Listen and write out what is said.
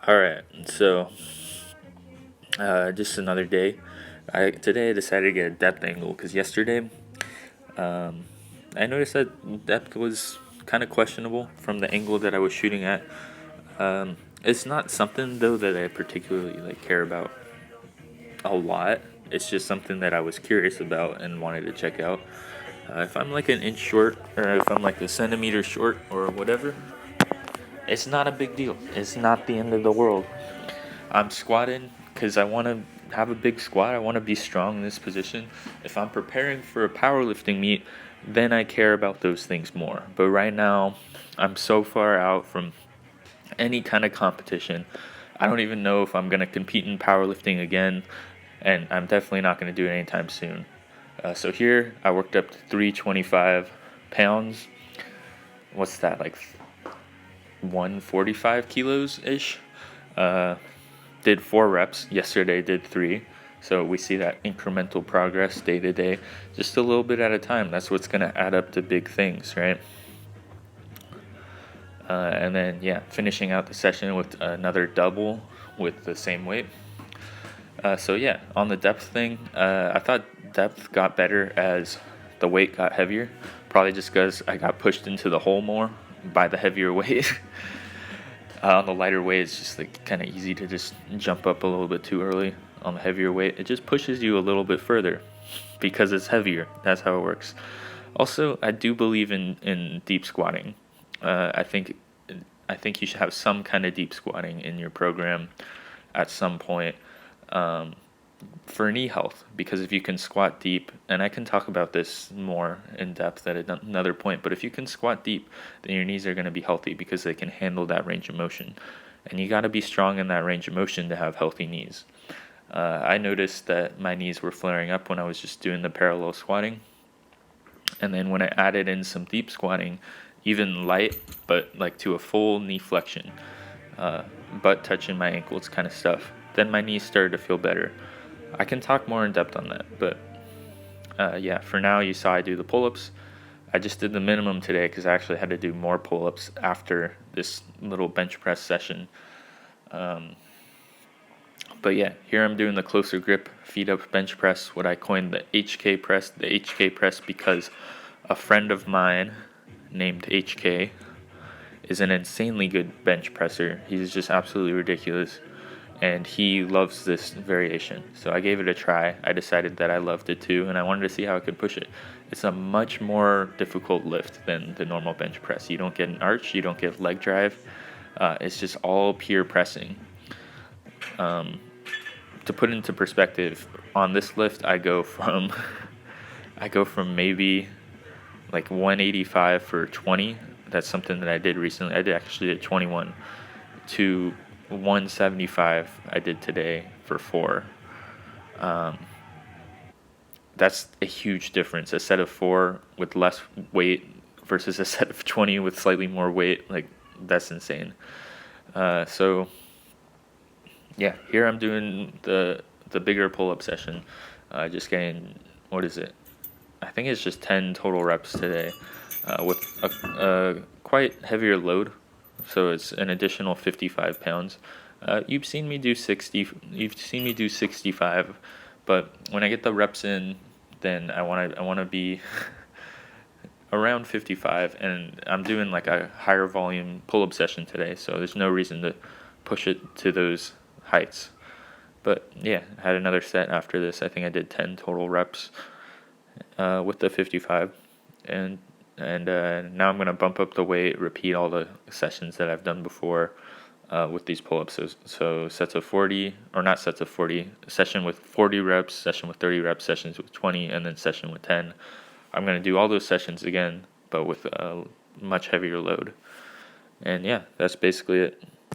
All right, so just another day. Today I decided to get a depth angle because yesterday um, I noticed that depth was kind of questionable from the angle that I was shooting at. It's not something though that I particularly care about a lot. It's just something that I was curious about and wanted to check out. If I'm like an inch short, or if I'm like a centimeter short, or whatever, it's not a big deal. It's not the end of the world. I'm squatting because I want to have a big squat. I want to be strong in this position. If I'm preparing for a powerlifting meet, then I care about those things more. But right now, I'm so far out from any kind of competition. I don't even know if I'm going to compete in powerlifting again, and I'm definitely not going to do it anytime soon. So here, I worked up to 325 pounds. What's that, like 145 kilos ish? Uh, did 4 reps. Yesterday did 3. So we see that incremental progress day to day, just a little bit at a time. That's what's going to add up to big things, right? And then, yeah, finishing out the session with another double with the same weight. So, yeah, on the depth thing, I thought depth got better as the weight got heavier. Probably just because I got pushed into the hole more by the heavier weight. On the lighter weight, it's just like kind of easy to just jump up a little bit too early. On the heavier weight, it just pushes you a little bit further because it's heavier. That's how it works. Also, I do believe in deep squatting. I think you should have some kind of deep squatting in your program at some point. Um, for knee health, because if you can squat deep, and I can talk about this more in depth at another point, but if you can squat deep, then your knees are going to be healthy because they can handle that range of motion. And you got to be strong in that range of motion to have healthy knees. I noticed that my knees were flaring up when I was just doing the parallel squatting. And then when I added in some deep squatting, even light, but like to a full knee flexion, uh, butt touching my ankles kind of stuff, then my knees started to feel better. I can talk more in depth on that, but yeah, for now you saw I do the pull-ups. I just did the minimum today because I actually had to do more pull-ups after this little bench press session. Um, but yeah, here I'm doing the closer grip feet up bench press, what I coined the HK press. The HK press because a friend of mine named HK is an insanely good bench presser. He's just absolutely ridiculous. And he loves this variation. So I gave it a try. I decided that I loved it too, and I wanted to see how I could push it. It's a much more difficult lift than the normal bench press. You don't get an arch, you don't get leg drive. It's just all pure pressing. Um, to put into perspective, on this lift, I go from I go from maybe like 185 for 20. That's something that I did recently. I did 21 to 175 I did today for 4. Um, that's a huge difference. A set of 4 with less weight versus a set of 20 with slightly more weight. Like, that's insane. So yeah, here I'm doing the bigger pull-up session. Just getting, what is it? I think it's just 10 total reps today, with a quite heavier load. So it's an additional 55 pounds. You've seen me do 60. You've seen me do 65, but when I get the reps in, then I want to be around 55, and I'm doing like a higher volume pull-up session today, so there's no reason to push it to those heights. But yeah, I had another set after this. I think I did 10 total reps with the 55, and now I'm gonna bump up the weight, repeat all the sessions that I've done before with these pull-ups. So sets of 40, or not sets of 40, session with 40 reps, session with 30 reps, sessions with 20, and then session with 10. I'm gonna do all those sessions again, but with a much heavier load. And yeah, that's basically it.